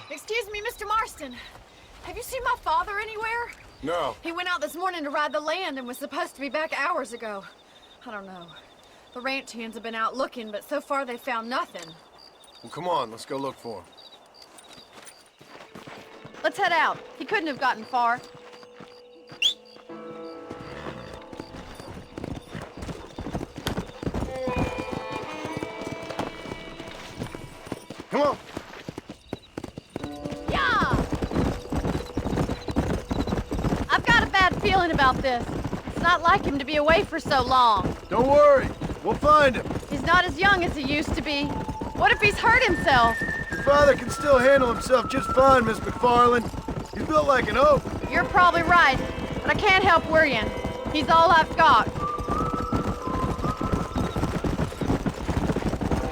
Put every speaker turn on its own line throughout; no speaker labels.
Excuse me, Mr. Marston. Have you seen my father anywhere?
No.
He went out this morning to ride the land and was supposed to be back hours ago. I don't know. The ranch hands have been out looking, but so far they found nothing.
Well, come on, let's go look for him.
Let's head out. He couldn't have gotten far.
Come on.
Yeah! I've got a bad feeling about this. It's not like him to be away for so long.
Don't worry, we'll find him.
He's not as young as he used to be. What if he's hurt himself?
Your father can still handle himself just fine, Miss McFarland. He's built like an oak.
You're probably right, but I can't help worrying. He's all I've got.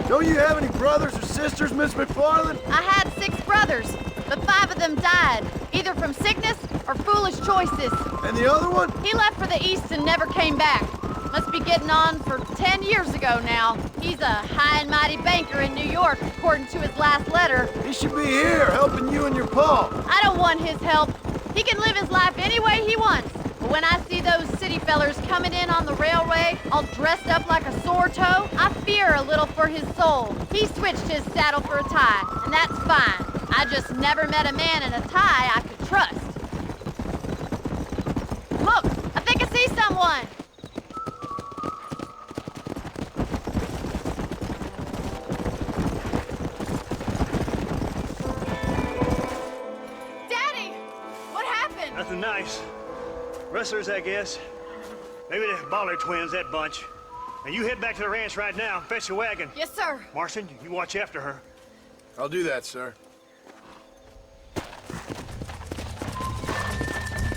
Don't you have any brothers or sisters, Miss McFarland?
I had 6 brothers, but 5 of them died, either from sickness or foolish choices.
And the other one?
He left for the east and never came back. Must be getting on for 10 years ago now. He's a high and mighty banker in New York, according to his last letter.
He should be here, helping you and your pa.
I don't want his help. He can live his life any way he wants. But when I see those city fellers coming in on the railway, all dressed up like a sore toe, I fear a little for his soul. He switched his saddle for a tie, and that's fine. I just never met a man in a tie I could trust. Look, I think I see someone. Daddy, what happened?
Nothing nice. Rustlers, I guess. Maybe the Baller twins, that bunch. Now you head back to the ranch right now and fetch the wagon.
Yes, sir.
Marston, you watch after her.
I'll do that, sir.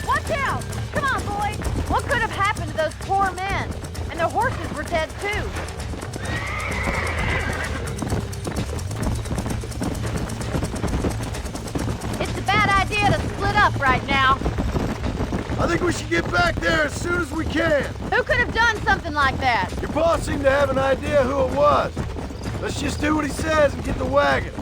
Watch out! Come on, boys! What could have happened to those poor men? And their horses were dead, too. It's a bad idea to split up right now.
I think we should get back there as soon as we can.
Who could have done something like that?
Your boss seemed to have an idea who it was. Let's just do what he says and get the wagon.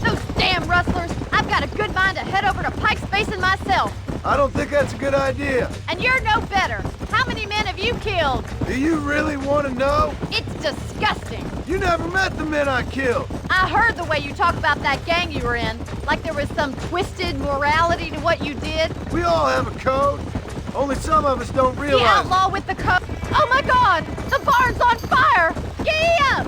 Those damn rustlers! I've got a good mind to head over to Pike's Basin myself.
I don't think that's a good idea.
And you're no better. How many men have you killed?
Do you really want to know?
It's disgusting.
You never met the men I killed.
I heard the way you talk about that gang you were in, like there was some twisted morality to what you did.
We all have a code. Only some of us don't
The
realize.
outlaw with the code. Oh my God! The barn's on fire! Giddy up!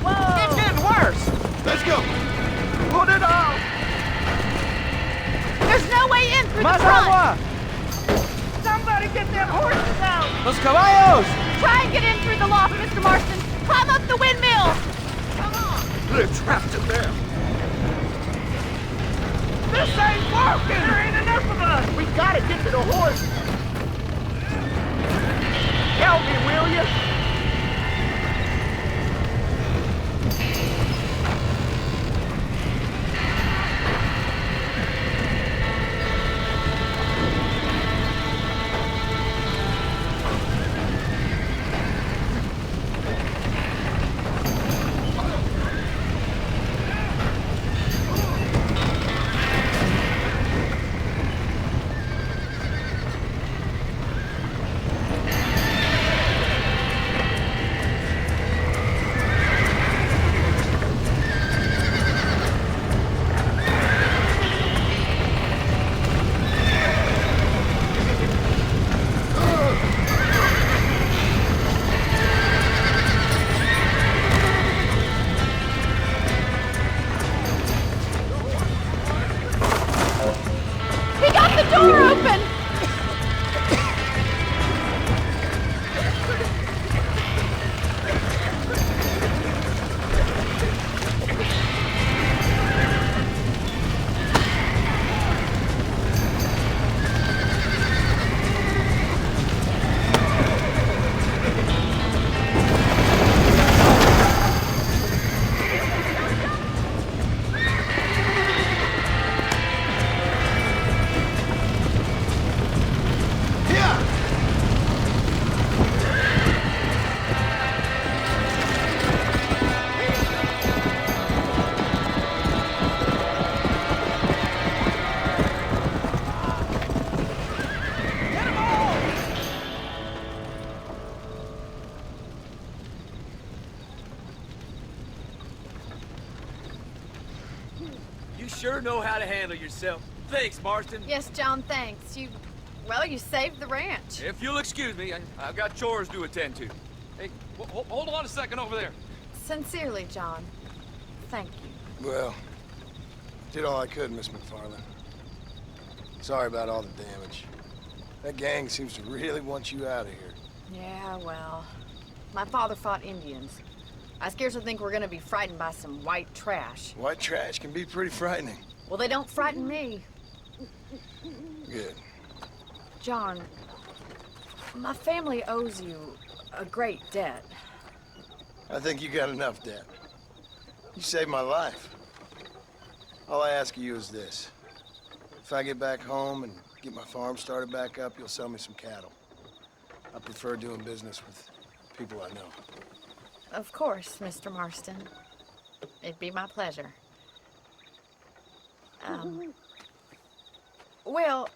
Whoa!
It's getting worse!
Let's go.
Put it on!
There's no way in through the
Más
front!
agua! Somebody get them horses out!
Los caballos!
Try and get in through the loft, Mr. Marston! Climb up the windmill! Come on!
They're trapped in there! This ain't working! There ain't enough of us! We gotta get to the horse! Help me, will you?
sure know how to handle yourself. Thanks, Marston.
Yes, John, thanks. Well, you saved the ranch.
If you'll excuse me, I've got chores to attend to. Hey, hold on a second over there.
Sincerely, John. Thank you.
Well, did all I could, Miss McFarland. Sorry about all the damage. That gang seems to really want you out of here.
Yeah, well, my father fought Indians. I scarcely think we're gonna be frightened by some white trash.
White trash can be pretty frightening.
Well, they don't frighten me.
Good.
John, my family owes you a great debt.
I think you got enough debt. You saved my life. All I ask of you is this. If I get back home and get my farm started back up, you'll sell me some cattle. I prefer doing business with people I know.
Of course, Mr. Marston. It'd be my pleasure. Well,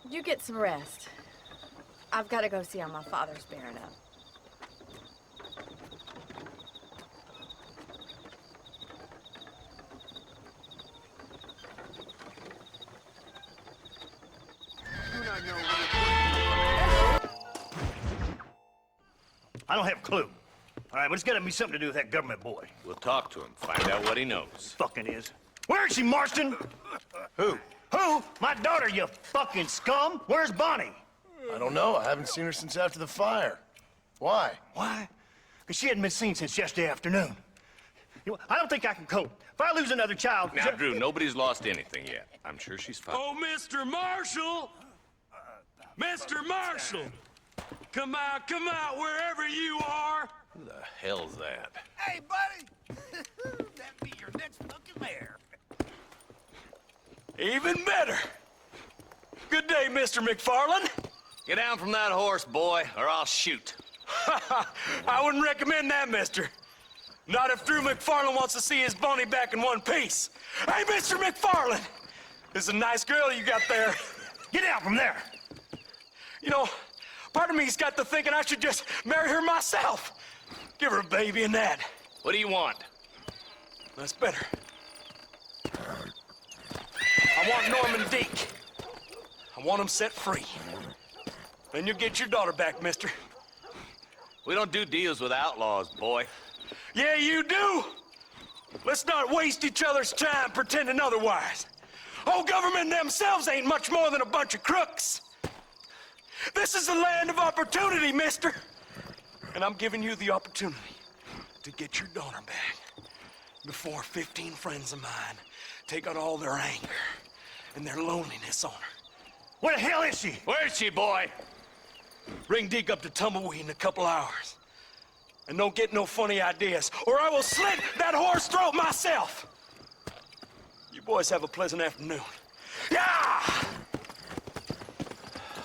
you get some rest. I've got to go see how my father's bearing up.
I don't have a clue. All right, but it's gotta be something to do with that government boy.
We'll talk to him, find out what he knows.
Fucking is. Where is she, Marston?
Who?
Who? My daughter, you fucking scum. Where's Bonnie?
I don't know. I haven't seen her since after the fire. Why?
Why? Because she hadn't been seen since yesterday afternoon. You know, I don't think I can cope. If I lose another child...
Now, Drew, nobody's lost anything yet. I'm sure she's fine.
Oh, Mr. Marshall! Mr. Marshall! Come out, wherever you are!
Who the hell's that?
Hey, buddy! That be your next fucking mayor.
Even better! Good day, Mr. McFarland.
Get down from that horse, boy, or I'll shoot.
I wouldn't recommend that, mister. Not if Drew McFarland wants to see his Bonnie back in one piece. Hey, Mr. McFarland! This is a nice girl you got there.
Get out from there!
You know, part of me's got to thinking I should just marry her myself. Give her a baby and that.
What do you want?
That's better. I want Norman Deke. I want him set free. Then you'll get your daughter back, mister.
We don't do deals with outlaws, boy.
Yeah, you do! Let's not waste each other's time pretending otherwise. Old government themselves ain't much more than a bunch of crooks. This is the land of opportunity, mister. And I'm giving you the opportunity to get your daughter back before 15 friends of mine take out all their anger and their loneliness on her.
Where the hell is she?
Where is she, boy?
Bring Deke up to Tumbleweed in a couple hours. And don't get no funny ideas, or I will slit that horse throat myself. You boys have a pleasant afternoon. Yeah!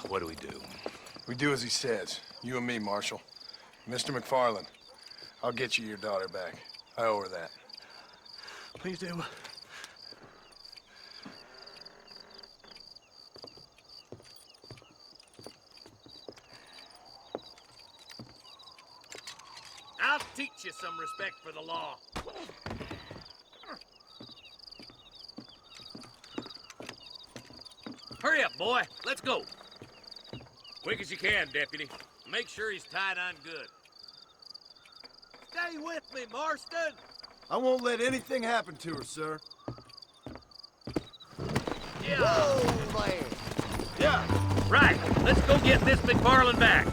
What do we do?
We do as he says. You and me, Marshal. Mr. McFarland, I'll get you your daughter back. I owe her that.
Please do.
I'll teach you some respect for the law. Hurry up, boy. Let's go. Quick as you can, Deputy. Make sure he's tied on good.
Stay with me, Marston.
I won't let anything happen to her, sir.
Yeah.
Whoa, man.
Yeah.
Right. Let's go get this McFarland back.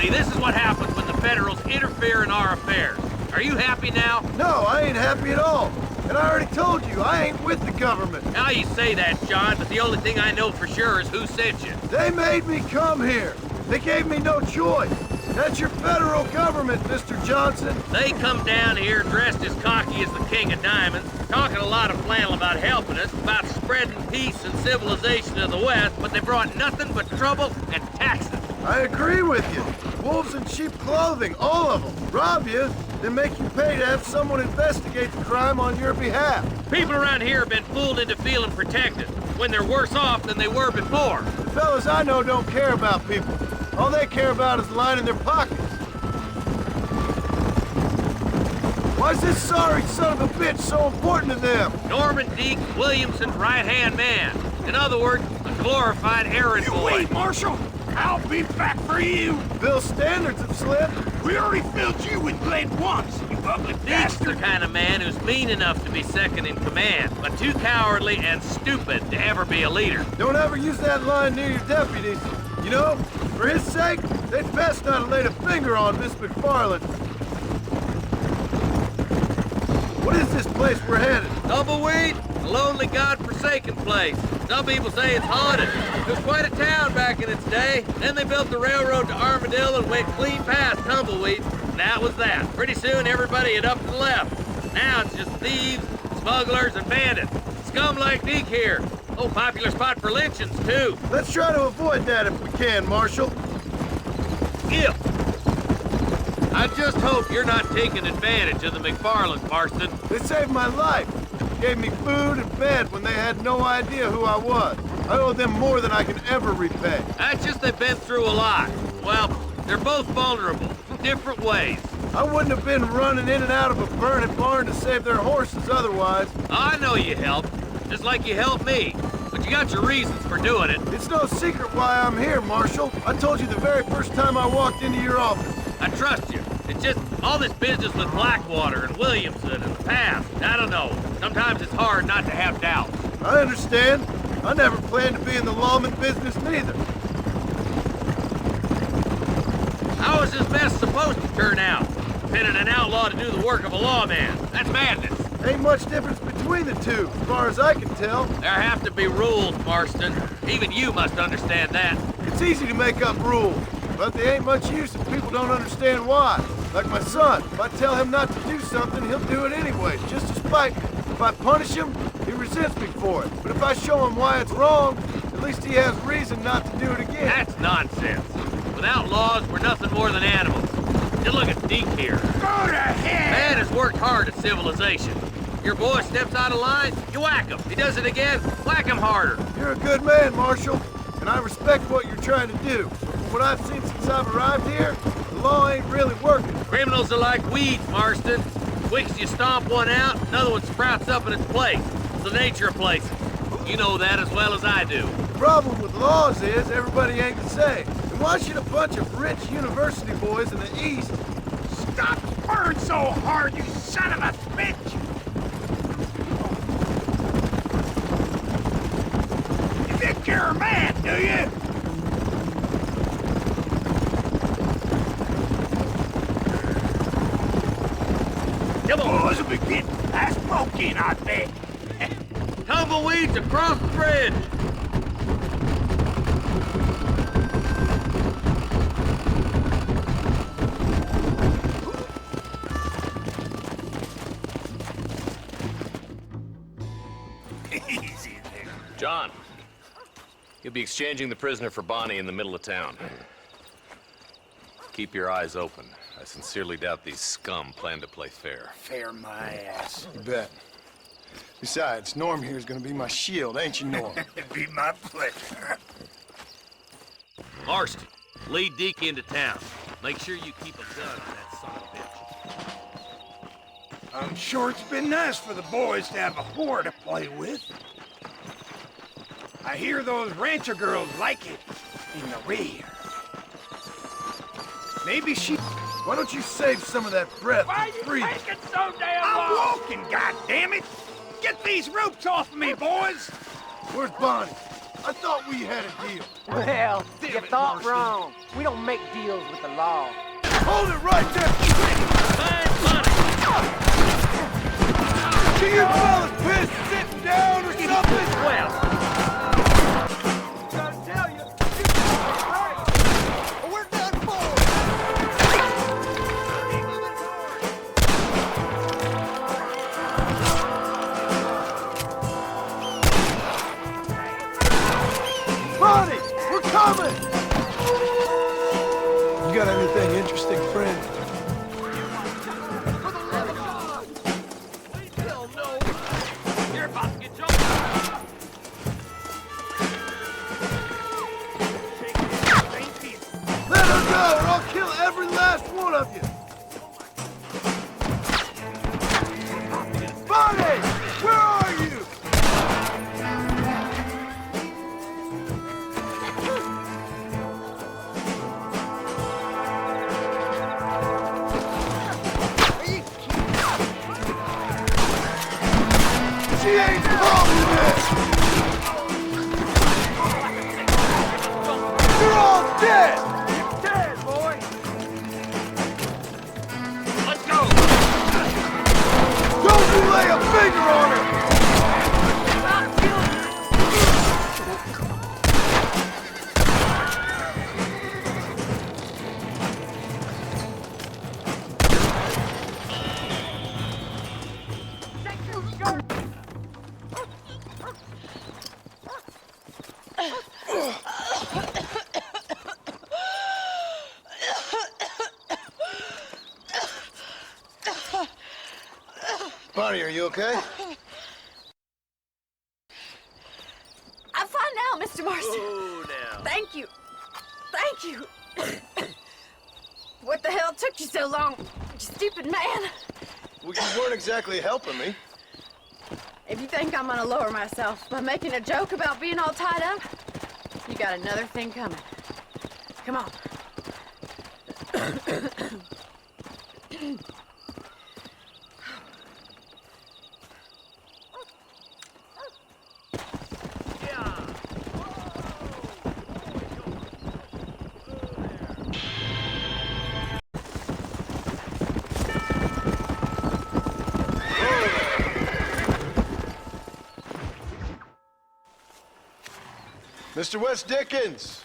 See, this is what happens when the Federals interfere in our affairs. Are you happy now?
No, I ain't happy at all. And I already told you, I ain't with the government.
Now you say that, John, but the only thing I know for sure is who sent you.
They made me come here. They gave me no choice. That's your federal government, Mr. Johnson.
They come down here dressed as cocky as the King of Diamonds, talking a lot of flannel about helping us, about spreading peace and civilization to the West, but they brought nothing but trouble and taxes.
I agree with you. Wolves in cheap clothing, all of them. Rob you, then make you pay to have someone investigate the crime on your behalf.
People around here have been fooled into feeling protected, when they're worse off than they were before.
The fellas I know don't care about people. All they care about is lining their pockets. Why is this sorry son of a bitch so important to them?
Norman Deke Williamson's right-hand man. In other words, a glorified errand boy.
Wait, Marshal! I'll be back for you!
Bill's standards have slipped.
We already filled you with lead once, you ugly
Deke's the
bastard!
kind of man who's mean enough to be second in command, but too cowardly and stupid to ever be a leader.
Don't ever use that line near your deputies. You know, for his sake, they'd best not have laid a finger on Miss McFarland. What is this place we're headed?
Tumbleweed? A lonely, god-forsaken place. Some people say it's haunted. It was quite a town back in its day. Then they built the railroad to Armadillo and went clean past Tumbleweed. And that was that. Pretty soon, everybody had up and left. Now it's just thieves, smugglers, and bandits. Scum like Deke here. Oh, popular spot for lynchings, too.
Let's try to avoid that if we can, Marshal.
Yeah. I just hope you're not taking advantage of the McFarlands, Marston.
They saved my life. Gave me food and bed when they had no idea who I was. I owe them more than I can ever repay.
That's just they've been through a lot. Well, they're both vulnerable, different ways.
I wouldn't have been running in and out of a burning barn to save their horses otherwise.
I know you helped, just like you helped me. But you got your reasons for doing it.
It's no secret why I'm here, Marshal. I told you the very first time I walked into your office.
I trust you. It's just all this business with Blackwater and Williamson and the past. I don't know. Sometimes it's hard not to have doubts.
I understand. I never planned to be in the lawman business neither.
How is this mess supposed to turn out? Pinning an outlaw to do the work of a lawman. That's madness.
Ain't much difference between the two, as far as I can tell.
There have to be rules, Marston. Even you must understand that.
It's easy to make up rules, but they ain't much use if people don't understand why. Like my son, if I tell him not to do something, he'll do it anyway, just to spite me. If I punish him, he resents me for it. But if I show him why it's wrong, at least he has reason not to do it again.
That's nonsense. Without laws, we're nothing more than animals. Just look at Deke here.
Go to hell!
Man has worked hard at civilization. Your boy steps out of line, you whack him. He does it again, whack him harder.
You're a good man, Marshal, and I respect what you're trying to do. But from what I've seen since I've arrived here, the law ain't really working.
Criminals are like weeds, Marston. Quick as you stomp one out, another one sprouts up in its place. It's the nature of places. You know that as well as I do.
The problem with laws is everybody ain't the same. And why should a bunch of rich university boys in the East...
Stop spurring so hard, you son of a bitch! You think you're a man, do you?
Come on.
Boys will be getting that smoking, I bet.
Tumbleweeds across the bridge.
Easy there.
John, you'll be exchanging the prisoner for Bonnie in the middle of town. Keep your eyes open. I sincerely doubt these scum plan to play fair.
Fair my ass.
You bet. Besides, Norm here is gonna be my shield, ain't you, Norm?
It'd be my pleasure.
Marston, lead Deke into town. Make sure you keep a gun on that son of a bitch.
I'm sure it's been nice for the boys to have a whore to play with. I hear those rancher girls like it in the rear. Maybe she...
Why don't you save some of that breath for freedom?
so damn long? I'm walking, goddammit! Get these ropes off of me, boys!
Where's Bonnie? I thought we had a deal.
Well, you thought wrong. We don't make deals with the law.
Hold it right there!
Find money!
Do you fellas pissed sitting down or something?
Well,
Bonnie, we're coming! You got anything interesting, friend?
you're about to get jumped.
Let her go, or I'll kill every last one of you! You're all dead!
Dead, boy!
Let's go!
Don't you lay a finger on her! Bonnie, are you okay?
I'm fine now, Mr. Marston.
Oh, now.
Thank you. Thank you. What the hell took you so long, you stupid man?
Well, you weren't exactly helping me.
If you think I'm gonna lower myself by making a joke about being all tied up, you got another thing coming. Come on.
Mr. West Dickens!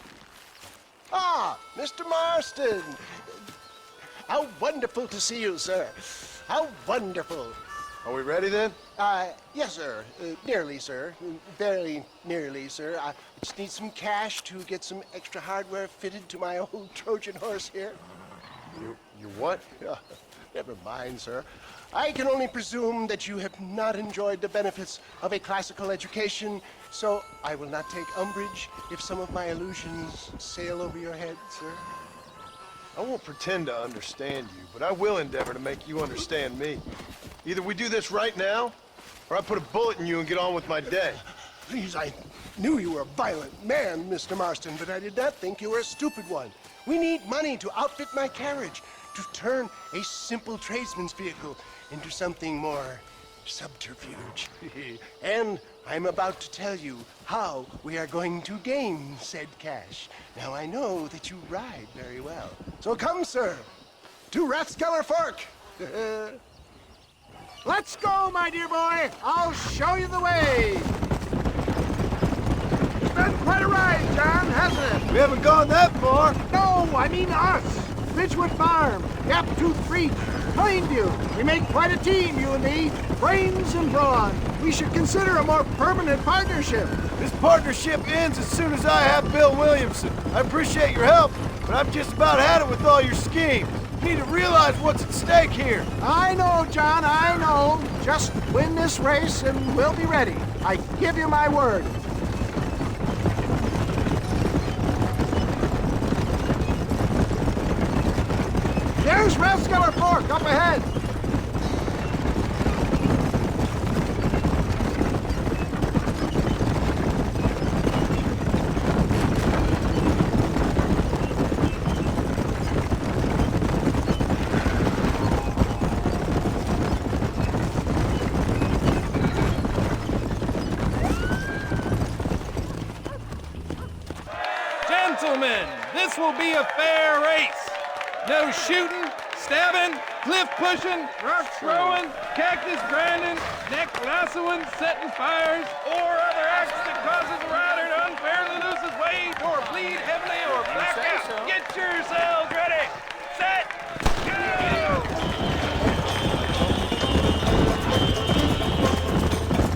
Ah, Mr. Marston. How wonderful to see you, sir. How wonderful.
Are we ready then?
Yes, sir. Nearly, sir. Very nearly, sir. I just need some cash to get some extra hardware fitted to my old Trojan horse here.
You what?
Never mind, sir. I can only presume that you have not enjoyed the benefits of a classical education, so I will not take umbrage if some of my illusions sail over your head, sir.
I won't pretend to understand you, but I will endeavor to make you understand me. Either we do this right now, or I put a bullet in you and get on with my day.
Please, I knew you were a violent man, Mr. Marston, but I did not think you were a stupid one. We need money to outfit my carriage, to turn a simple tradesman's vehicle into something more subterfuge. And I'm about to tell you how we are going to gain said cash. Now, I know that you ride very well. So come, sir, to Rathskeller Fork.
Let's go, my dear boy. I'll show you the way. It's been quite a ride, John, hasn't it?
We haven't gone that far.
No, I mean us. Ridgewood Farm, Gaptooth Creek, Plainview. We make quite a team, you and me. Brains and brawn. We should consider a more permanent partnership.
This partnership ends as soon as I have Bill Williamson. I appreciate your help, but I've just about had it with all your schemes. You need to realize what's at stake here.
I know, John, I know. Just win this race and we'll be ready. I give you my word. There's Rathskeller Fork up ahead.
Gentlemen, this will be a fair race. No shooting, stabbing, cliff pushing, rock throwing, cactus grinding, neck lassoing, setting fires, or other acts that causes a rider to unfairly lose his weight or bleed heavily or black out. Get yourselves ready. Set, go!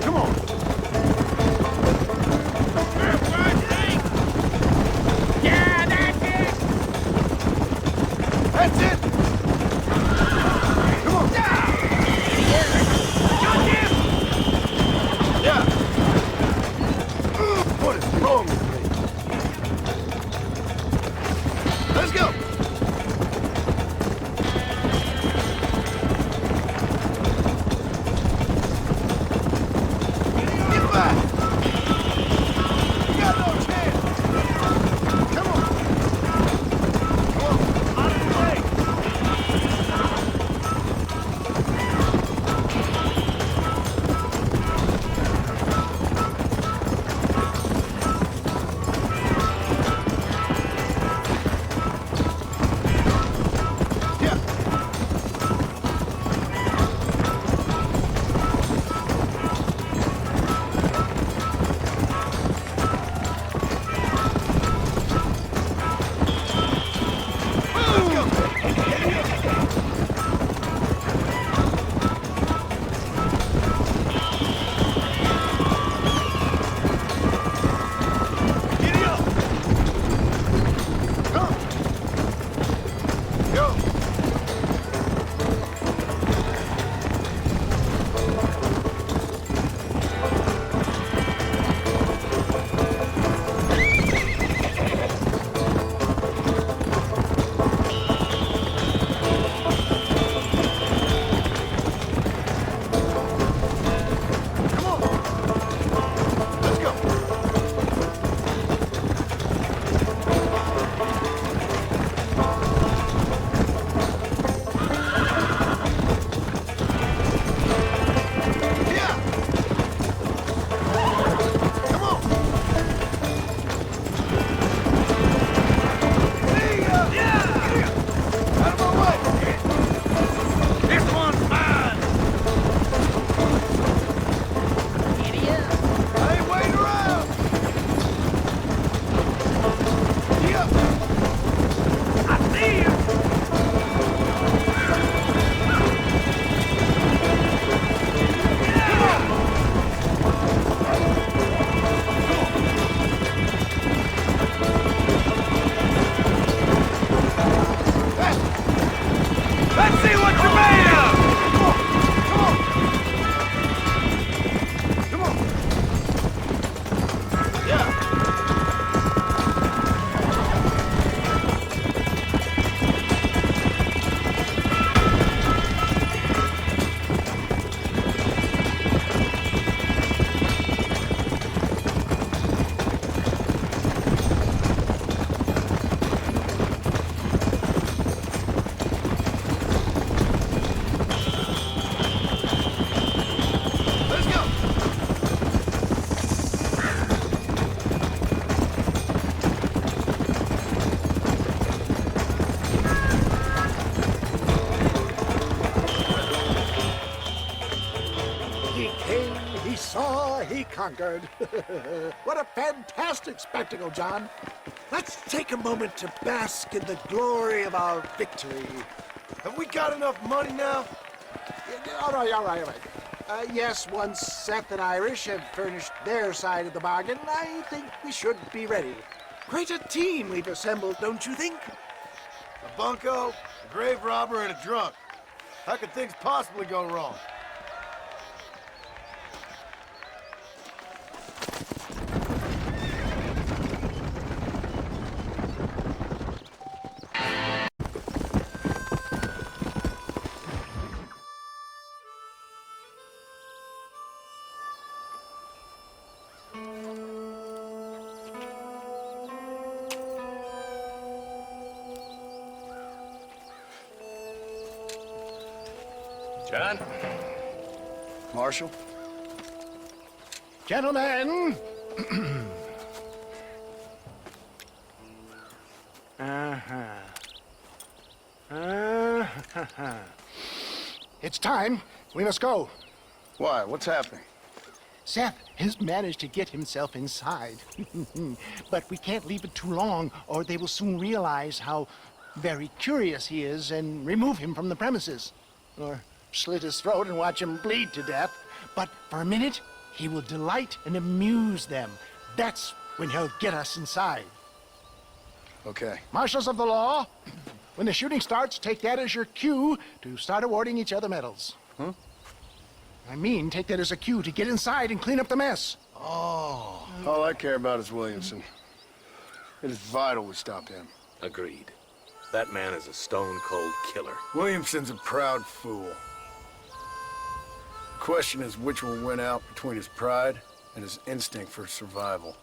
Come on.
Yeah, that's it.
That's it. Come on. Yeah. What is wrong with me? Let's go. Get back. You got no chance. Come on. Come on. Out of the way.
conquered. What a fantastic spectacle, John. Let's take a moment to bask in the glory of our victory.
Have we got enough money now?
All right. Yes, once Seth and Irish have furnished their side of the bargain, I think we should be ready. Quite a team we've assembled, don't you think?
A bunco, a grave robber, and a drunk. How could things possibly go wrong?
John?
Marshal?
Gentlemen! It's time. We must go.
Why? What's happening?
Seth has managed to get himself inside. But we can't leave it too long, or they will soon realize how very curious he is and remove him from the premises. Or slit his throat and watch him bleed to death. But for a minute, he will delight and amuse them. That's when he'll get us inside.
Okay.
Marshals of the law, when the shooting starts, take that as your cue to start awarding each other medals.
Huh?
I mean, take that as a cue to get inside and clean up the mess.
Oh. All I care about is Williamson. It is vital we stop him.
Agreed. That man is a stone-cold killer.
Williamson's a proud fool. The question is which will win out between his pride and his instinct for survival.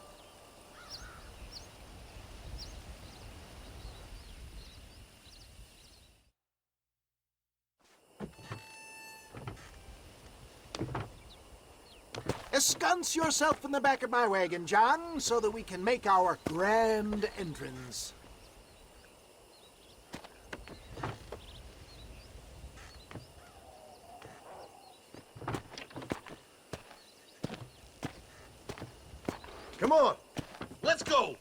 Ensconce yourself in the back of my wagon, John, so that we can make our grand entrance.
Come on!
Let's go!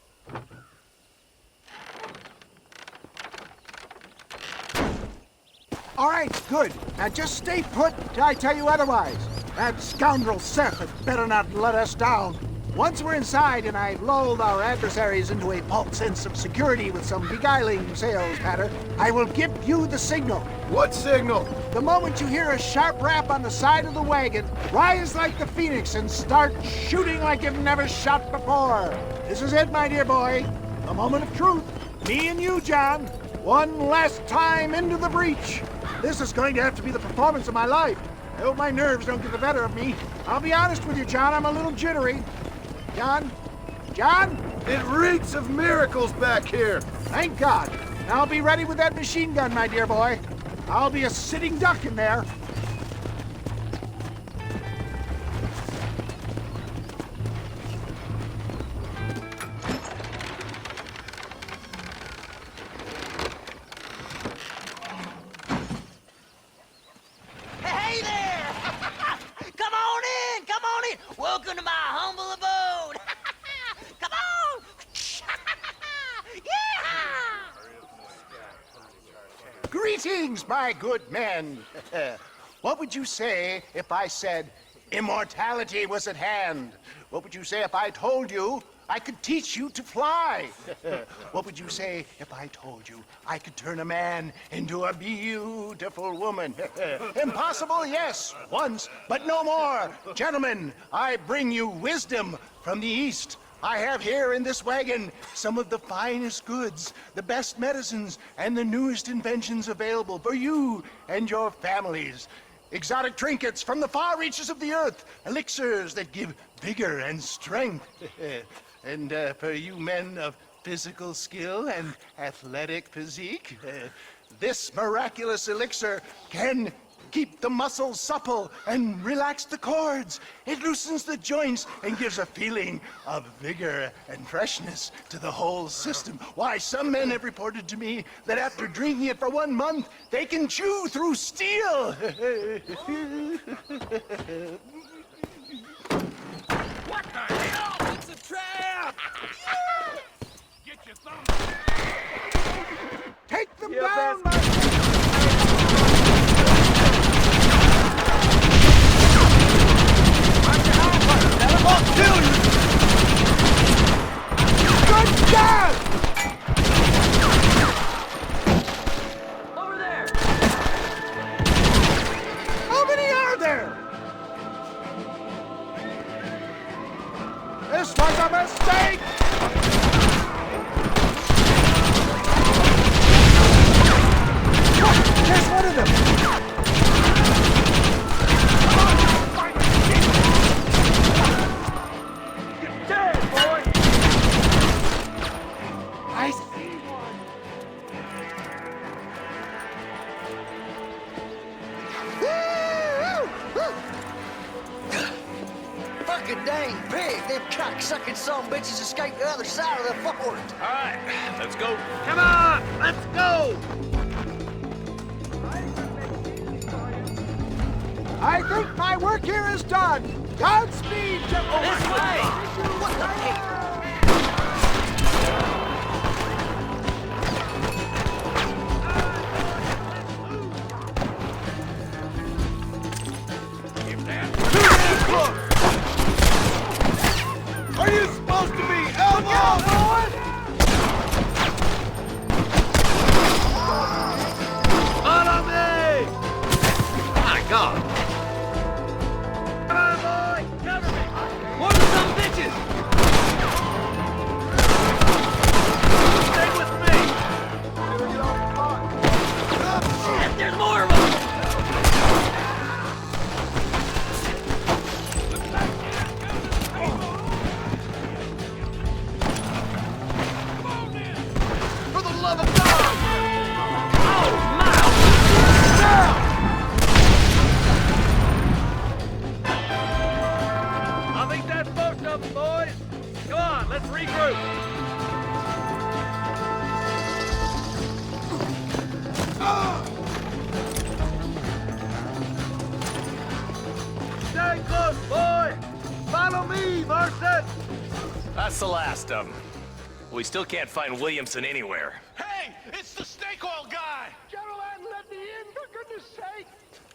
All right, good. Now just stay put till I tell you otherwise. That scoundrel Seth had better not let us down. Once we're inside and I've lulled our adversaries into a false sense of security with some beguiling sales patter, I will give you the signal.
What signal?
The moment you hear a sharp rap on the side of the wagon, rise like the phoenix and start shooting like you've never shot before. This is it, my dear boy. A moment of truth. Me and you, John. One last time into the breach. This is going to have to be the performance of my life. I hope my nerves don't get the better of me. I'll be honest with you, John, I'm a little jittery. John? John?
It reeks of miracles back here.
Thank God. I'll be ready with that machine gun, my dear boy. I'll be a sitting duck in there.
Hey there! Come on in! Come on in! Welcome to my humble abode! Come on! Yeah!
Greetings, my good men. What would you say if I said immortality was at hand? What would you say if I told you I could teach you to fly? What would you say if I told you I could turn a man into a beautiful woman? Impossible, yes, once, but no more. Gentlemen, I bring you wisdom from the East. I have here in this wagon some of the finest goods, the best medicines, and the newest inventions available for you and your families. Exotic trinkets from the far reaches of the earth, elixirs that give vigor and strength. And for you men of physical skill and athletic physique, this miraculous elixir can keep the muscles supple and relax the cords. It loosens the joints and gives a feeling of vigor and freshness to the whole system. Why, some men have reported to me that after drinking it for 1 month, they can chew through steel.
a trap!
Get your thumb.
Take them
You
down, Good job!
Over there!
How many are there? This was a mistake! There's one of them!
Dead, boy!
I see one!
Fucking dang pig! Them cock-sucking son-bitches escaped the other side of the fort.
All right, let's go.
Come on! Let's go!
I think my work here is done. Godspeed, gentlemen.
This way!
What the heck?
Are you supposed to be outlaw, boy?
Follow me! My God! Come on, boy! Cover me! More than some bitches! Stay with me! Shit, there's more of them!
For the love of God!
Oh, Miles! I think that's most of them, boys. Come on, let's regroup. Stay close, boy. Follow me, Marston.
That's the last of them. We still can't find Williamson anywhere.
Hey, it's the snake oil guy.
Gentlemen, let me in, for goodness sake!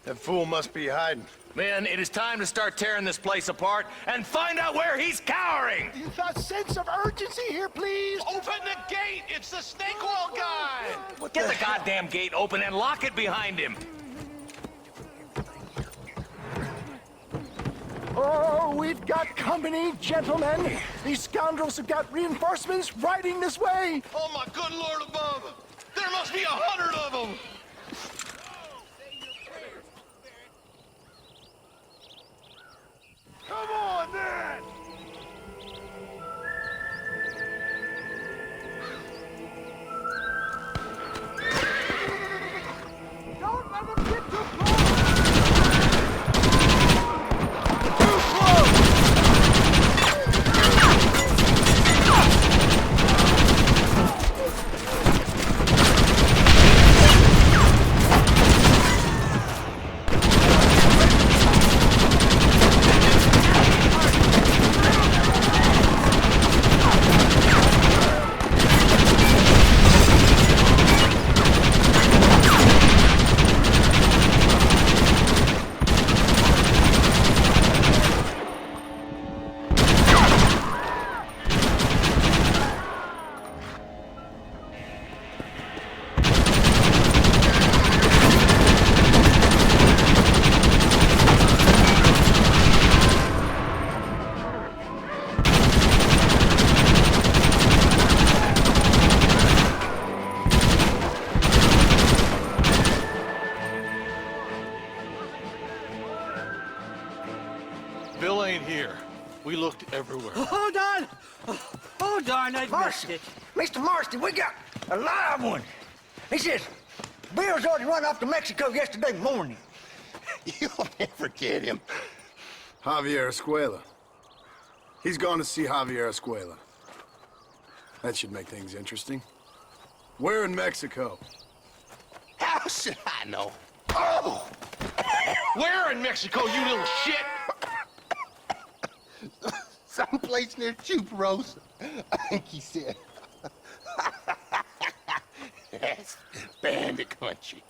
That fool must be hiding.
Men, it is time to start tearing this place apart and find out where he's cowering!
A sense of urgency here, please!
Open the gate. It's the snake oil guy.
Get the goddamn gate open and lock it behind him!
Oh, we've got company, gentlemen. These scoundrels have got reinforcements riding this way.
Oh, my good Lord above. There must be 100 of them. Come on, then.
Don't let them get too close!
Bill ain't here. We looked everywhere.
Hold on! Hold on, I missed it. Mr. Marston, we got a live one. He says, Bill's already run off to Mexico yesterday morning.
You'll never get him. Javier Escuela. He's gone to see Javier Escuela. That should make things interesting. Where in Mexico?
How should I know? Oh! Where in Mexico, you little shit?
someplace near Chuparosa, I think he said. Yes, bandit country.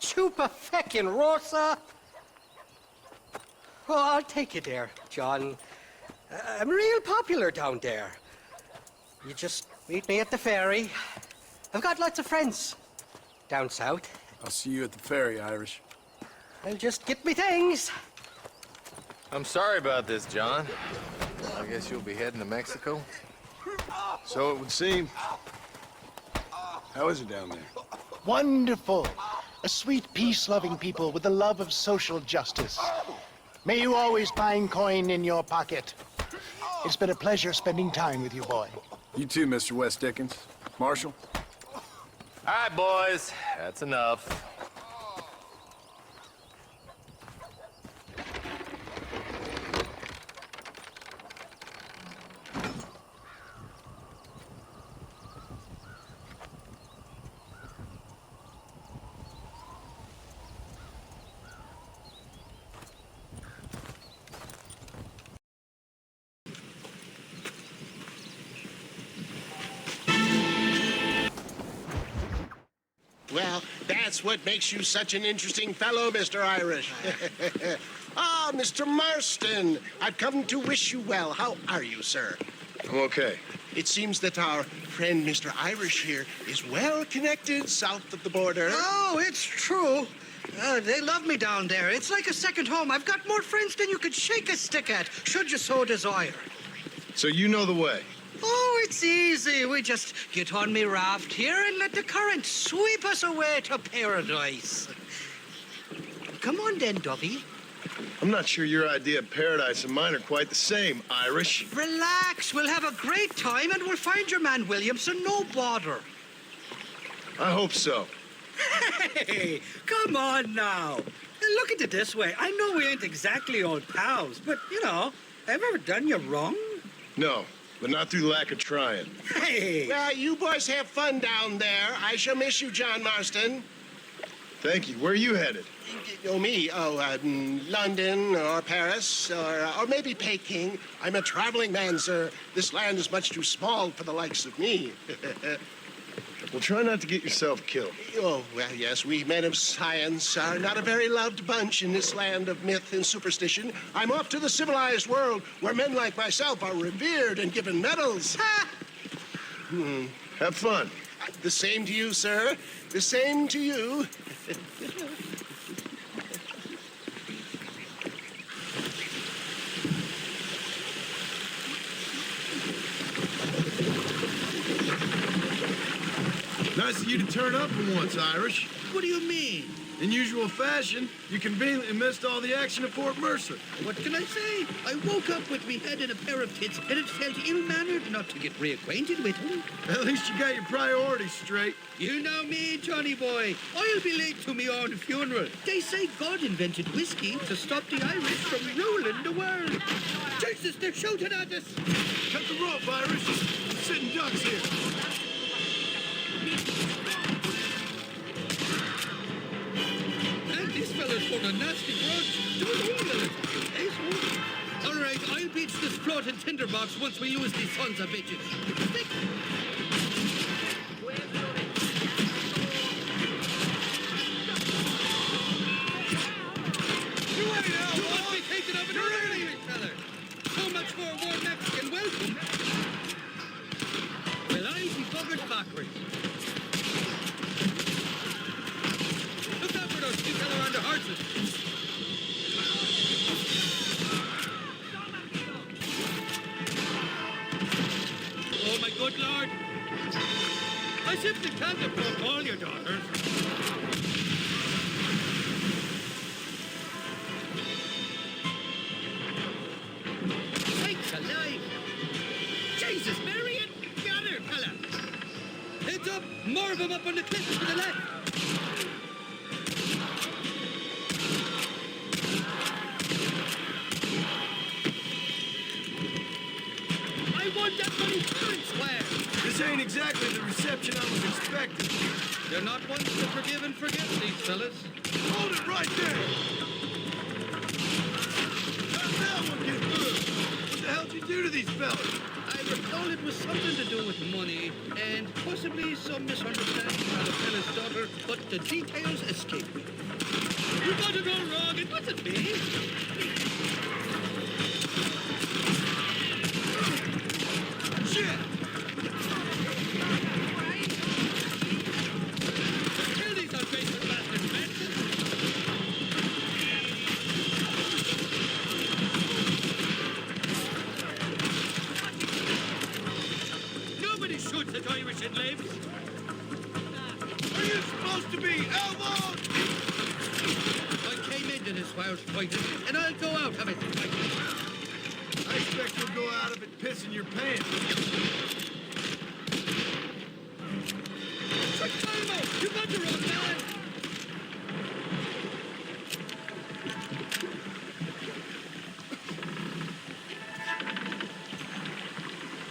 Chupa-feckin' Oh, I'll take you there, John. I'm real popular down there. You just meet me at the ferry. I've got lots of friends down south.
I'll see you at the ferry, Irish.
I'll just get me things.
I'm sorry about this, John. I guess you'll be heading to Mexico?
So it would seem. How is it down there?
Wonderful. A sweet, peace-loving people with the love of social justice. May you always find coin in your pocket. It's been a pleasure spending time with you, boy.
You too, Mr. West Dickens. Marshal?
All right, boys. That's enough.
Well, that's what makes you such an interesting fellow, Mr. Irish. Ah, Mr. Marston, I've come to wish you well. How are you, sir?
I'm okay.
It seems that our friend Mr. Irish here is well connected south of the border.
Oh, it's true. They love me down there. It's like a second home. I've got more friends than you could shake a stick at, should you so desire.
So you know the way?
Oh, it's easy. We just get on me raft here and let the current sweep us away to paradise. Come on then, Dovey.
I'm not sure your idea of paradise and mine are quite the same, Irish.
Relax. We'll have a great time and we'll find your man Williamson, no bother.
I hope so.
Hey, come on now. Look at it this way. I know we ain't exactly old pals, but, you know, have I ever done you wrong?
No, but not through lack of trying.
Hey!
Well, you boys have fun down there. I shall miss you, John Marston.
Thank you. Where are you headed?
Oh, me? Oh, London or Paris or maybe Peking. I'm a traveling man, sir. This land is much too small for the likes of me.
Well, try not to get yourself killed.
Oh, well, yes, we men of science are not a very loved bunch in this land of myth and superstition. I'm off to the civilized world where men like myself are revered and given medals. Ha!
Have fun.
The same to you, sir. The same to you.
Nice of you to turn up for once, Irish.
What do you mean?
In usual fashion, you conveniently missed all the action at Fort Mercer.
What can I say? I woke up with me head in a pair of tits, and it felt ill-mannered not to get reacquainted with him.
At least you got your priorities straight.
You know me, Johnny boy. I'll be late to me own funeral. They say God invented whiskey to stop the Irish from ruling the world. Jesus, they're shouting at us.
Cut the rope, Irish. Sitting ducks here.
And this fella's got a nasty grudge. Don't handle it, you asshole. All right, I'll beach this floating tinderbox once we lose these sons of bitches. Stick. You must be taken over the earlier, fella. So much more warm Mexican welcome. Well, I'll be buggered backwards. Look out for those two fellow on the horses. Oh, my good Lord. I simply can't afford all your daughters. Sakes alive! Jesus, Marion! The other fella! Heads up! More of them up on the cliff to the left! I want that money current square!
This ain't exactly the reception I was expecting.
They're not ones to forgive and forget, these fellas.
Hold it right there!
hell'd you do to these fellas?
I recall it was something to do with money and possibly some misunderstanding about a fella's daughter, but the details escape me. You got it all wrong. It wasn't me. Shit! Kill these unfaithful bastards, Manson! Nobody shoots at Irish in lives.
Are you supposed to be outlaws?
I came into this whilst fighting, and I'll go out of it fighting.
I expect you'll go out of it pissing your pants.
Salvo, you got the wrong man!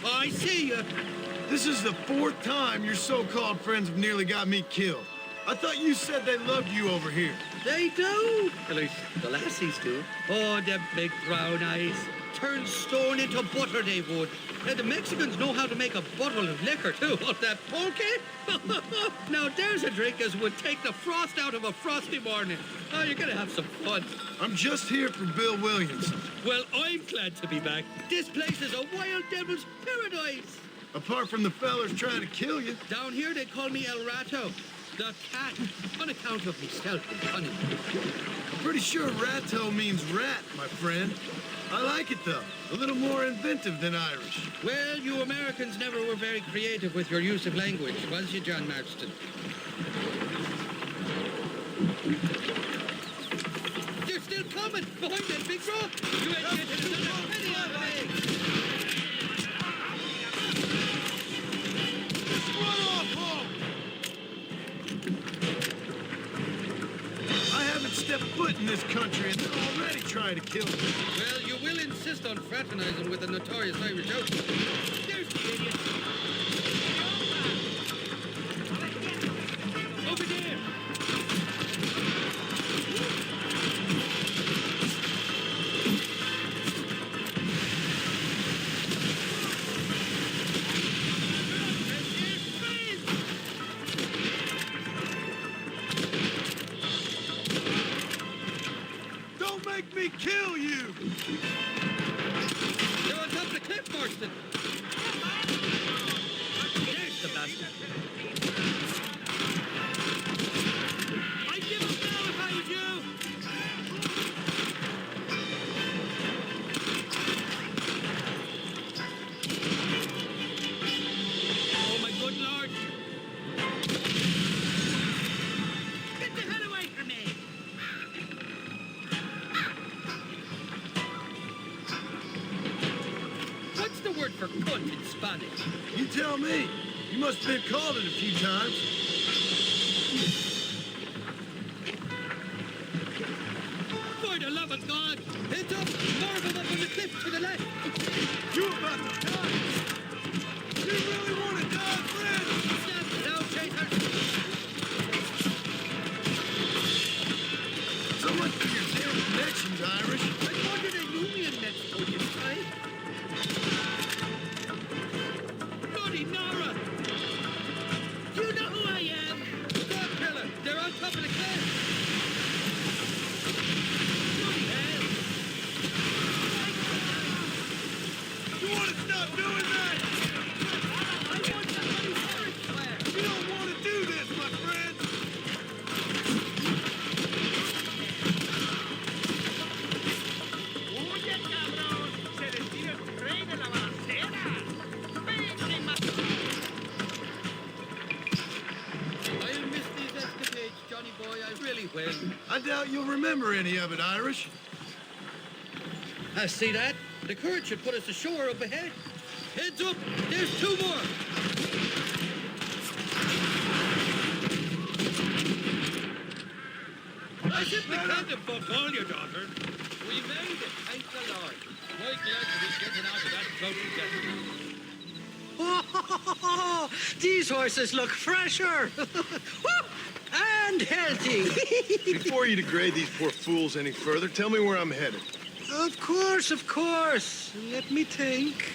I see you.
This is the 4th time your so-called friends have nearly got me killed. I thought you said they loved you over here.
They do. At least the lassies do. Oh, them big brown eyes. Turn stone into butter, they would. And the Mexicans know how to make a bottle of liquor, too. Oh, that pulque? Now, there's a drink as would take the frost out of a frosty morning. Oh, you're gonna have some fun.
I'm just here for Bill Williamson.
Well, I'm glad to be back. This place is a wild devil's paradise.
Apart from the fellers trying to kill you.
Down here, they call me El Rato. The cat, on account of me stealth and cunning.
I'm pretty sure Rato means rat, my friend. I like it, though. A little more inventive than Irish.
Well, you Americans never were very creative with your use of language, was you, John Marston? They're still coming! Behind that big rock! You ain't getting another penny out of me!
Just run off home! I haven't stepped foot in this country and they're already trying to kill me.
Well, you will insist on fraternizing with the notorious Irish outlaw. There's the idiot! Over there!
Don't make me kill you!
They're on top of the cliff, Marston! There's the bastard! I'd give up now if I was you! Oh, my good Lord! Get the hell away from me! What's the word for cunt in Spanish?
You tell me. You must have been called it a few times.
For the love of God! Heads up! More of them up on the cliff to the left!
You about to die! You really want to die, friend?
Stop now, chasers!
So much for your damn connections, Irish.
I wonder they knew me in Mexico, didn't I? Bloody Nara! You know who I am! Dog killer! They're on top of the cliff! Bloody hell!
You want to stop doing that?
I want that bloody forest flare!
You don't want to do this, my friend.
¡Oye, cabrón! ¡Se decide el rey de la balacera! ¡Vente,
I'll miss these escapades, Johnny boy, I really will.
I doubt you'll remember any of it, Irish.
I see that. The current should put us ashore up ahead. Heads up! There's 2 more! I simply can't have all your daughter. We made it, thank the Lord. Quite glad to be getting out of that floating death.
Oh, these horses look fresher Whoop! And healthy.
Before you degrade these poor fools any further, tell me where I'm headed.
Of course. Let me think.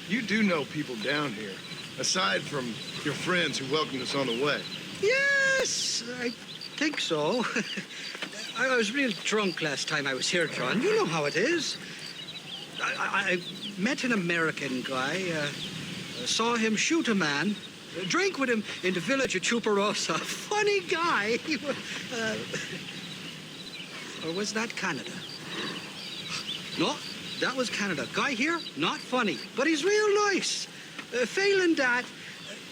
You do know people down here, aside from your friends who welcomed us on the way.
Yes, I think so. I was real drunk last time I was here, John. You know how it is. I met an American guy, saw him shoot a man, drank with him in the village of Chuparosa. Funny guy. Or was that Canada? No, that was Canada. Guy here, not funny, but he's real nice. Failing that,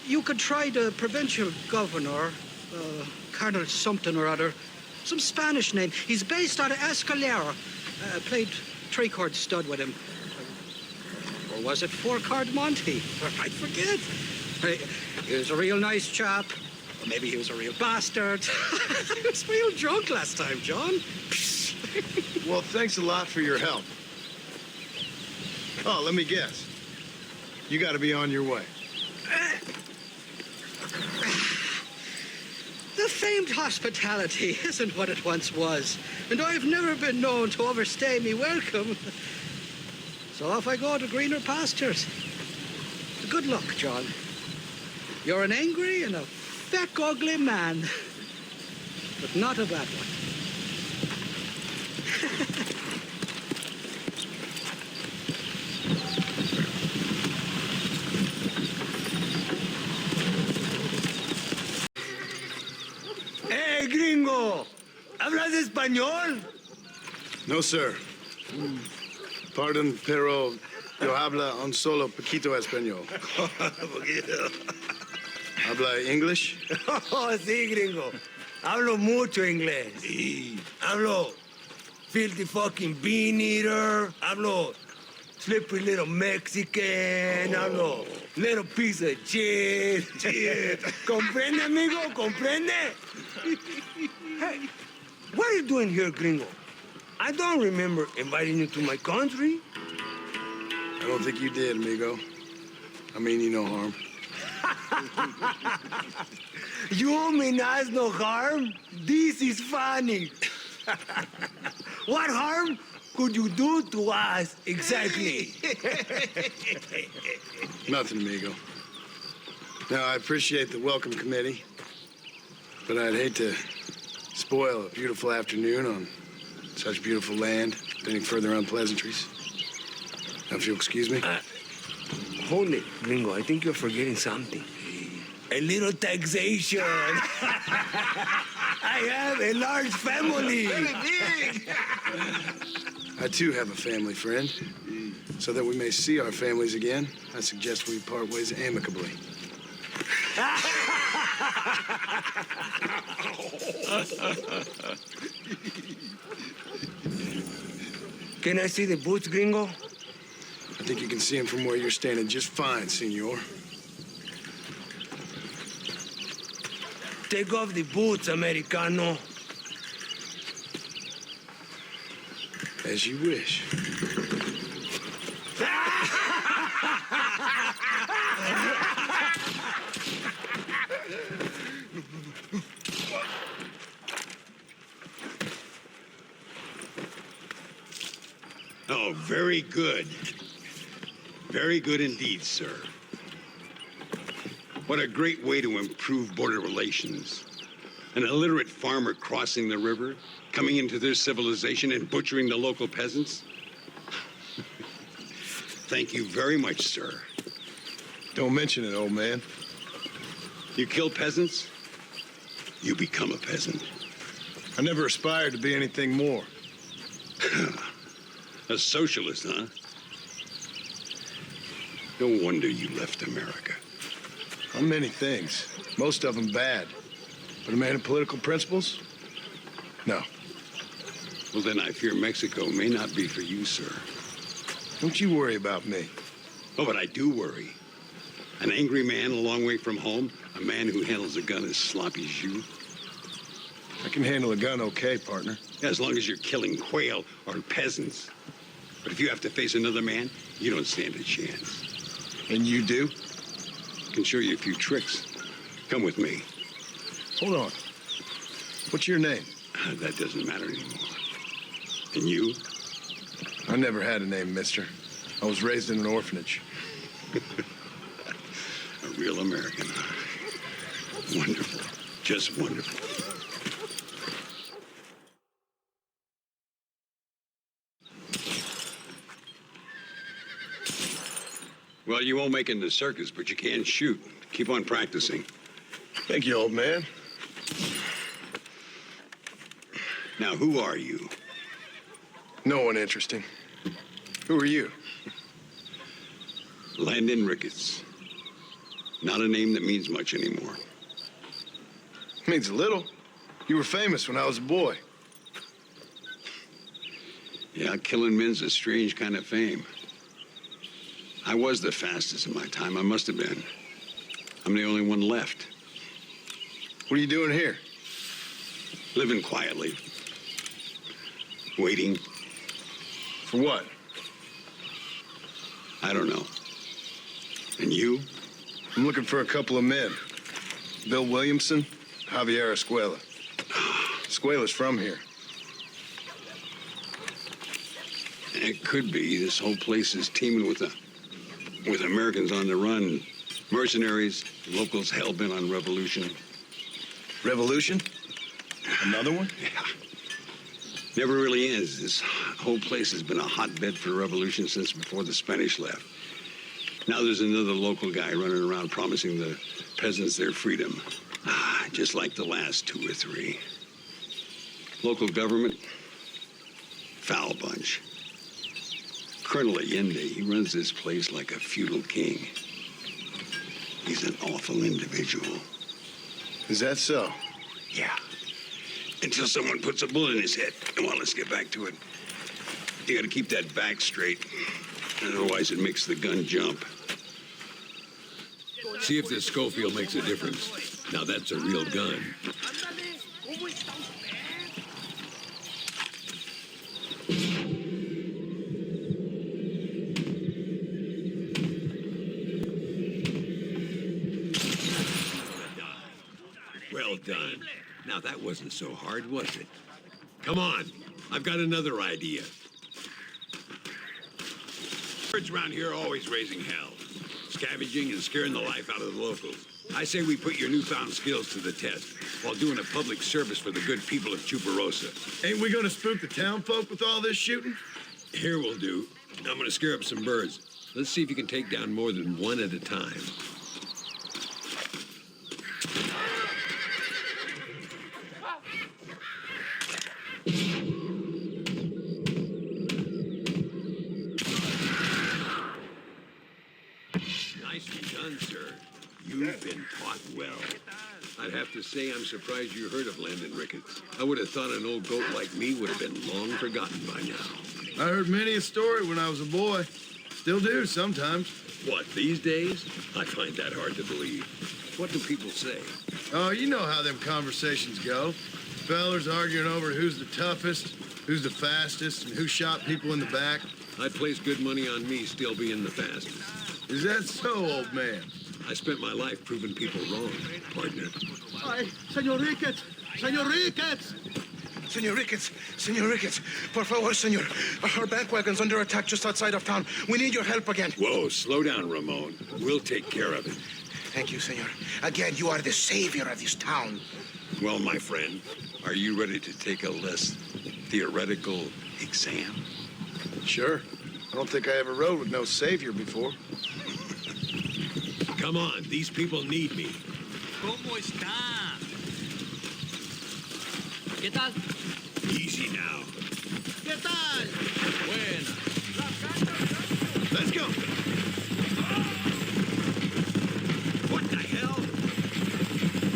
you could try the provincial governor, Colonel something or other, some Spanish name. He's based out of Escalera. Played three-chord stud with him. Or was it four-chord Monty? I forget. He was a real nice chap. Or maybe he was a real bastard. I was real drunk last time, John.
Well, thanks a lot for your help. Oh, let me guess. You got to be on your way.
The famed hospitality isn't what it once was, and I've never been known to overstay me welcome. So off I go to greener pastures. Good luck, John. You're an angry and a feck ugly man, but not a bad one.
¡Hey, gringo! ¿Hablas español?
No, sir. Pardon, pero yo habla un solo poquito español. ¿Habla English?
Oh, sí, gringo. Hablo mucho inglés. Hablo filthy fucking bean eater. Hablo slippery little Mexican. Hablo little piece of shit. ¿Comprende, amigo? ¿Comprende? Hey, what are you doing here, gringo? I don't remember inviting you to my country.
I don't think you did, amigo. I mean you no harm.
You mean us no harm? This is funny. What harm could you do to us exactly?
Nothing, amigo. Now, I appreciate the welcome committee, but I'd hate to spoil a beautiful afternoon on such beautiful land, any further unpleasantries. Now, if you'll excuse me.
Hold it, gringo. I think you're forgetting something. A little taxation. I have a large family.
Very big. I, too, have a family friend. So that we may see our families again, I suggest we part ways amicably.
Can I see the boots, gringo?
I think you can see him from where you're standing just fine, senor.
Take off the boots, Americano.
As you wish.
Oh, very good. Very good indeed, sir. What a great way to improve border relations. An illiterate farmer crossing the river, coming into their civilization and butchering the local peasants. Thank you very much, sir.
Don't mention it, old man.
You kill peasants, you become a peasant.
I never aspired to be anything more.
A socialist, huh? No wonder you left America.
I'm many things, most of them bad. But a man of political principles? No.
Well, then I fear Mexico may not be for you, sir.
Don't you worry about me.
Oh, but I do worry. An angry man a long way from home, a man who handles a gun as sloppy as you.
I can handle a gun okay, partner.
As long as you're killing quail or peasants. But if you have to face another man, you don't stand a chance.
And you do?
Can show you a few tricks. Come with me.
Hold on. What's your name?
That doesn't matter anymore. And you?
I never had a name, mister. I was raised in an orphanage.
A real American. Wonderful. Just wonderful. Well, you won't make it in the circus, but you can shoot. Keep on practicing.
Thank you, old man.
Now, who are you?
No one interesting. Who are you?
Landon Ricketts. Not a name that means much anymore.
Means a little. You were famous when I was a boy.
Yeah, killing men's a strange kind of fame. I was the fastest in my time. I must have been. I'm the only one left.
What are you doing here?
Living quietly. Waiting.
For what?
I don't know. And you?
I'm looking for a couple of men. Bill Williamson, Javier Escuela. Escuela's from here.
It could be. This whole place is teeming with Americans on the run. Mercenaries, locals hell-bent on revolution.
Revolution? Another one?
Yeah. Never really ends. This whole place has been a hotbed for revolution since before the Spanish left. Now there's another local guy running around promising the peasants their freedom. Just like the last 2 or 3. Local government, foul bunch. Colonel Allende, he runs this place like a feudal king. He's an awful individual.
Is that so?
Yeah. Until someone puts a bullet in his head. Come on, let's get back to it. You gotta keep that back straight. Otherwise, it makes the gun jump.
See if this Schofield makes a difference. Now that's a real gun. Well done. Now that wasn't so hard, was it? Come on, I've got another idea. Birds around here are always raising hell, scavenging and scaring the life out of the locals. I say we put your newfound skills to the test while doing a public service for the good people of Chuparosa.
Ain't we gonna spook the town folk with all this shooting?
Here we'll do. I'm gonna scare up some birds. Let's see if you can take down more than one at a time. Nicely done, sir. You've been taught well. I'd have to say I'm surprised you heard of Landon Ricketts. I would have thought an old goat like me would have been long forgotten by now.
I heard many a story when I was a boy. Still do sometimes.
What, these days? I find that hard to believe. What do people say?
Oh, you know how them conversations go. Fellers arguing over who's the toughest, who's the fastest, and who shot people in the back.
I'd place good money on me still being the fastest.
Is that so, old man?
I spent my life proving people wrong, partner.
Ay, Señor Ricketts! Señor Ricketts!
Senor Ricketts, Senor Ricketts, por favor, senor. Our bank wagon's under attack just outside of town. We need your help again.
Whoa, slow down, Ramon. We'll take care of it.
Thank you, senor. Again, you are the savior of this town.
Well, my friend, are you ready to take a less theoretical exam?
Sure. I don't think I ever rode with no savior before.
Come on, these people need me.
¿Cómo está? ¿Qué tal?
Easy now.
¿Qué tal?
Buena. Let's go. What the hell?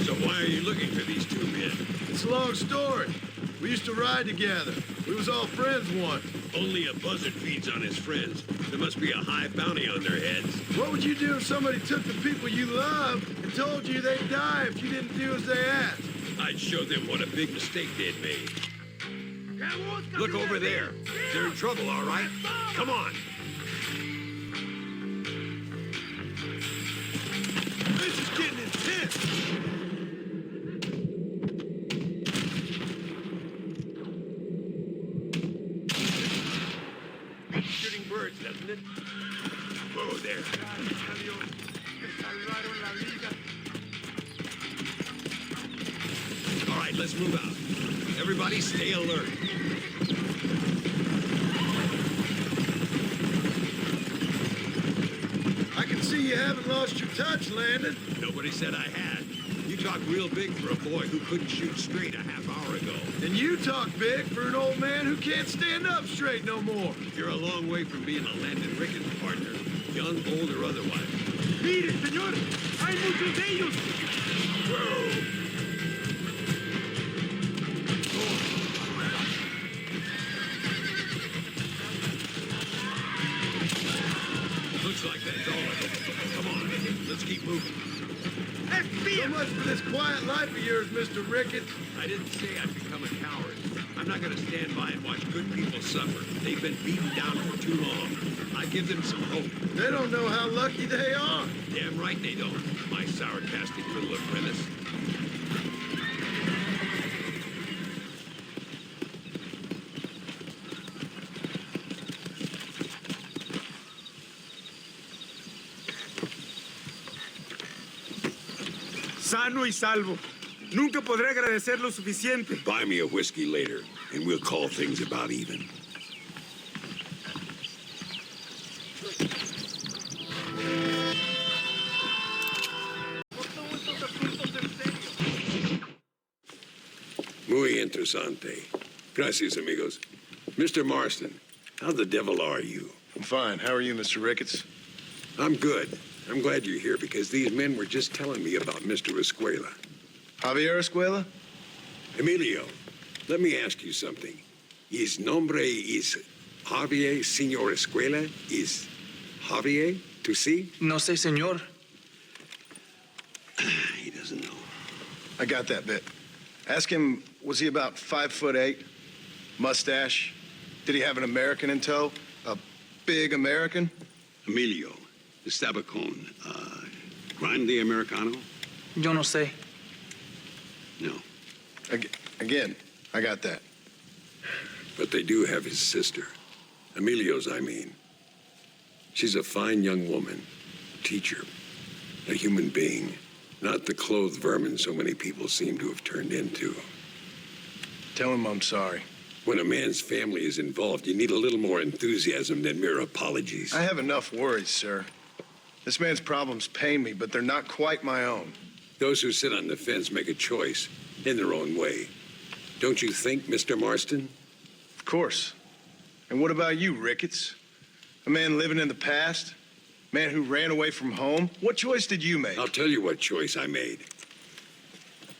So why are you looking for these 2 men?
It's a long story. We used to ride together. We was all friends once.
Only a buzzard feeds on his friends. There must be a high bounty on their heads.
What would you do if somebody took the people you love and told you they'd die if you didn't do as they asked?
I'd show them what a big mistake they'd made. Look over there. They're in trouble, all right? Come on.
This is getting intense.
let's move out. Everybody stay alert.
I can see you haven't lost your touch, Landon.
Nobody said I had. You talk real big for a boy who couldn't shoot straight a half hour ago.
And you talk big for an old man who can't stand up straight no more.
You're a long way from being a Landon Ricketts partner, young, old, or otherwise.
Mire, señor, hay muchos de ellos.
Whoa! Looks like that's all of them. Come on, let's keep moving.
So much for this quiet life of yours, Mr. Ricketts.
I didn't say I'd become a coward. I'm not going to stand by and watch good people suffer. They've been beaten down for too long. I give them some hope.
They don't know how lucky they are.
Damn right they don't, my sarcastic little apprentice.
Sano y salvo. Nunca podré agradecer lo suficiente.
Buy me a whiskey later, and we'll call things about even. Muy interesante. Gracias, amigos. Mr. Marston, how the devil are you?
I'm fine. How are you, Mr. Ricketts?
I'm good. I'm glad you're here because these men were just telling me about Mr. Escuela.
Javier Escuela?
Emilio, let me ask you something. His nombre is Javier Señor Escuela? Is Javier to see?
No sé, señor.
He doesn't know.
I got that bit. Ask him, was he about 5'8"? Mustache? Did he have an American in tow? A big American?
Emilio, Estabacon, Grande Americano?
Yo no sé.
No.
Again, I got that.
But they do have his sister. Emilio's, I mean. She's a fine young woman, teacher, a human being, not the clothed vermin so many people seem to have turned into.
Tell him I'm sorry.
When a man's family is involved, you need a little more enthusiasm than mere apologies.
I have enough worries, sir. This man's problems pain me, but they're not quite my own.
Those who sit on the fence make a choice in their own way. Don't you think, Mr. Marston?
Of course. And what about you, Ricketts? A man living in the past? A man who ran away from home? What choice did you make?
I'll tell you what choice I made.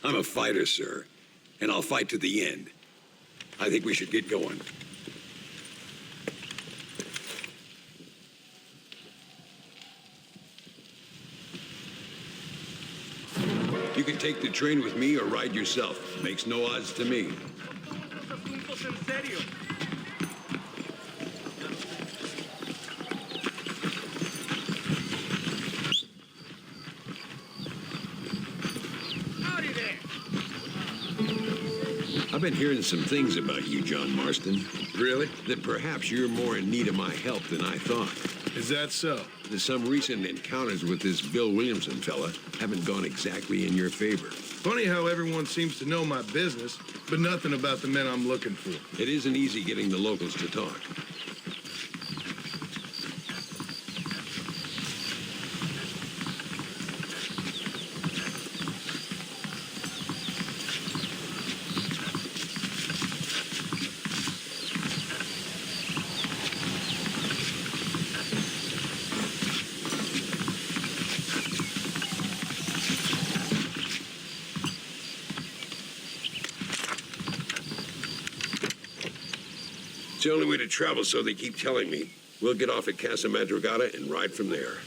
I'm a fighter, sir, and I'll fight to the end. I think we should get going. You can take the train with me or ride yourself. Makes no odds to me.
Howdy there.
I've been hearing some things about you, John Marston.
Really?
That perhaps you're more in need of my help than I thought.
Is that so?
Some recent encounters with this Bill Williamson fella haven't gone exactly in your favor.
Funny how everyone seems to know my business, but nothing about the men I'm looking for.
It isn't easy getting the locals to talk. It's the only way to travel, so they keep telling me. We'll get off at Casa Madrugada and ride from there.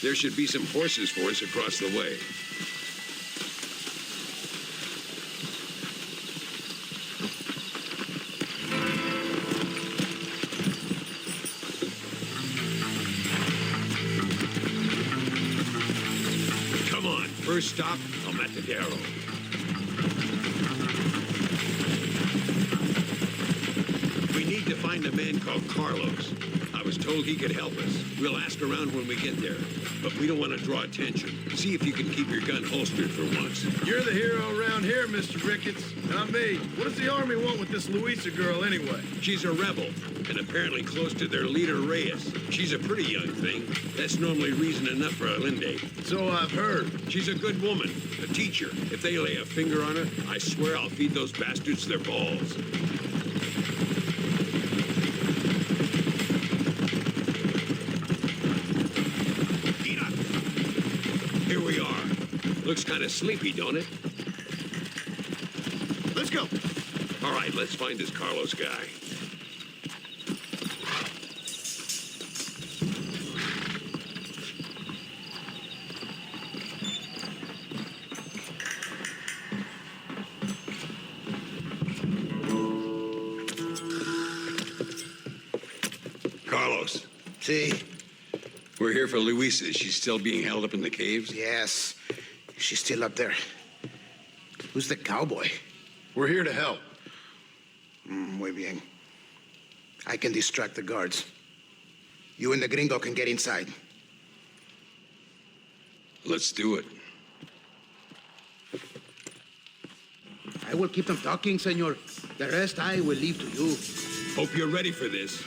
There should be some horses for us across the way. Come on, first stop, El Matadero. We need to find a man called Carlos. I was told he could help us. We'll ask around when we get there, but we don't want to draw attention. See if you can keep your gun holstered for once.
You're the hero around here, Mr. Ricketts, not me. What does the army want with this Luisa girl anyway?
She's a rebel, and apparently close to their leader, Reyes. She's a pretty young thing. That's normally reason enough for a Linde.
So I've heard.
She's a good woman, a teacher. If they lay a finger on her, I swear I'll feed those bastards their balls. Here we are. Looks kind of sleepy, don't it?
Let's go.
All right, let's find this Carlos guy. Carlos.
See?
We're here for Luisa. She's still being held up in the caves?
Yes. She's still up there. Who's the cowboy?
We're here to help.
Muy bien. I can distract the guards. You and the gringo can get inside.
Let's do it.
I will keep them talking, senor. The rest I will leave to you.
Hope you're ready for this.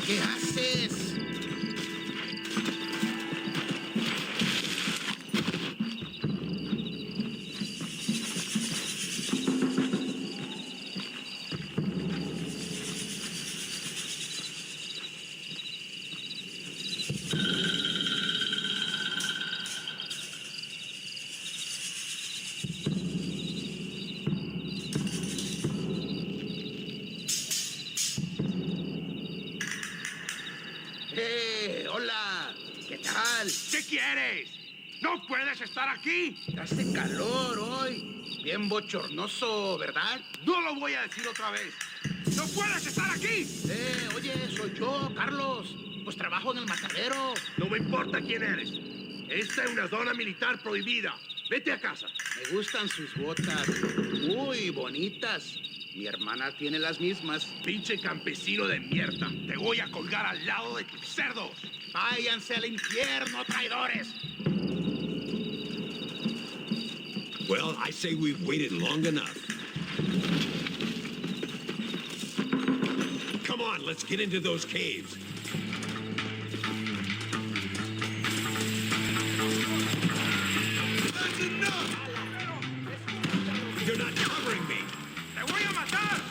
¿Qué haces? Hola. ¿Qué tal?
¿Qué quieres? ¡No puedes estar aquí!
Hace calor hoy. Bien bochornoso, ¿verdad?
No lo voy a decir otra vez. ¡No puedes estar aquí!
Oye, soy yo, Carlos. Pues trabajo en el matadero.
No me importa quién eres. Esta es una zona militar prohibida. Vete a casa.
Me gustan sus botas. Muy bonitas. Mi hermana tiene las mismas.
Pinche campesino de mierda. Te voy a colgar al lado de tus cerdos.
Váyanse al infierno, traidores.
Well, I say we've waited long enough. Come on, let's get into those caves. That's enough! You're not covering me.
¡Te voy a matar!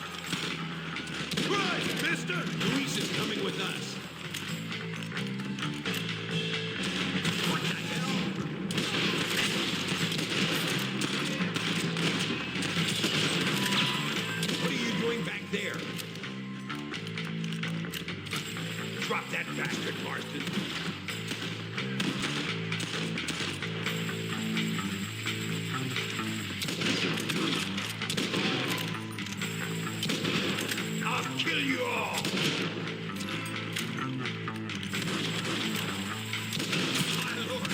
Good, mister! Luis is coming with us. What the hell? What are you doing back there? Drop that bastard, Marston. I'll kill you all! My lord!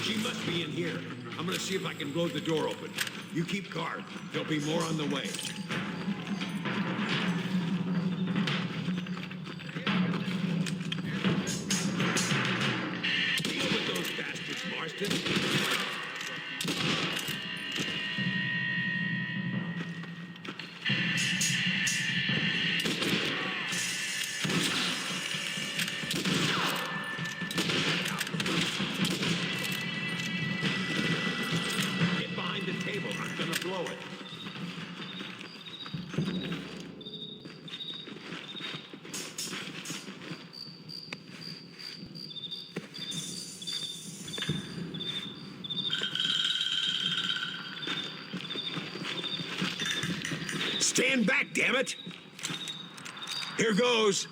She must be in here. I'm gonna see if I can blow the door open. You keep guard. There'll be more on the way. Deal with those bastards, Marston.
Stand back, damn it! Here goes.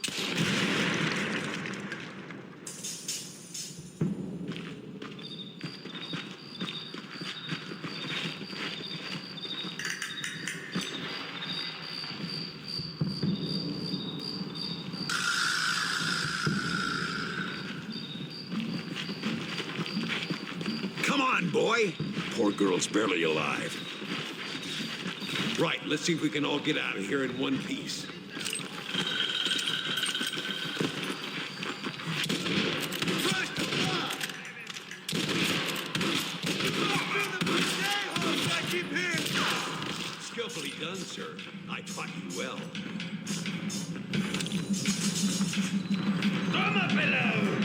Come on, boy. Poor girl's barely alive. Right, let's see if we can all get out of here in one piece. Skillfully done, sir. I taught you well. Toma, fellow!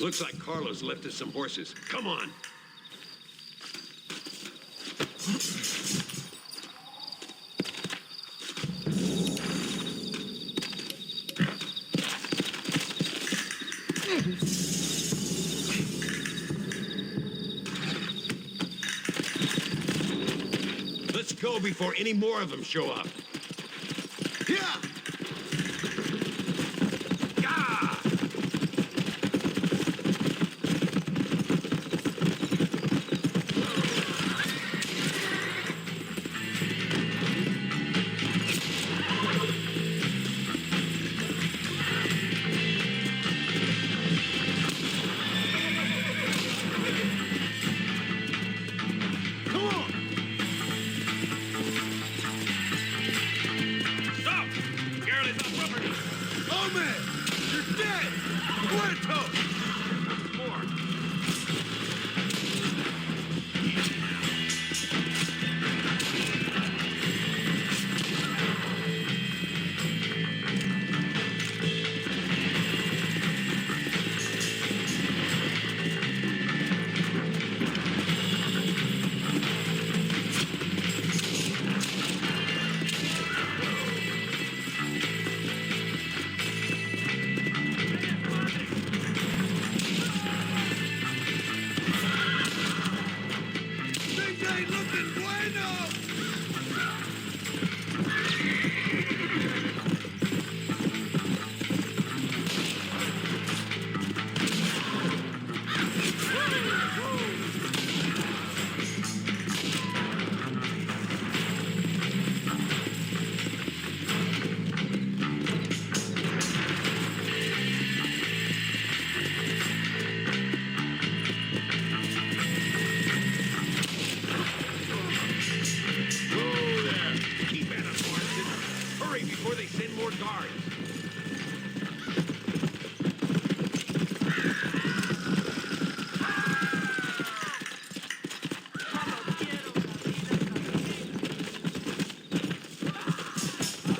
Looks like Carlos left us some horses. Come on. Let's go before any more of them show up. Yeah!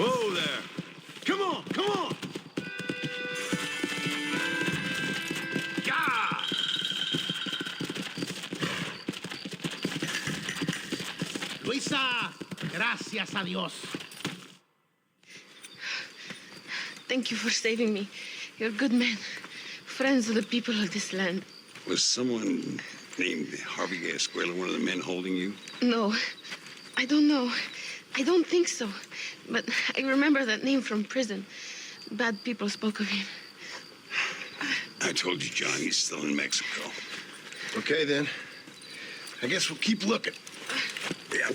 Whoa there! Come on, come on! Yeah!
Luisa, gracias a Dios.
Thank you for saving me. You're good men, friends of the people of this land.
Was someone named Harvey Escuela one of the men holding you?
No, I don't know. I don't think so. But I remember that name from prison. Bad people spoke of him.
I told you, John, he's still in Mexico.
Okay, then. I guess we'll keep looking.
Yeah.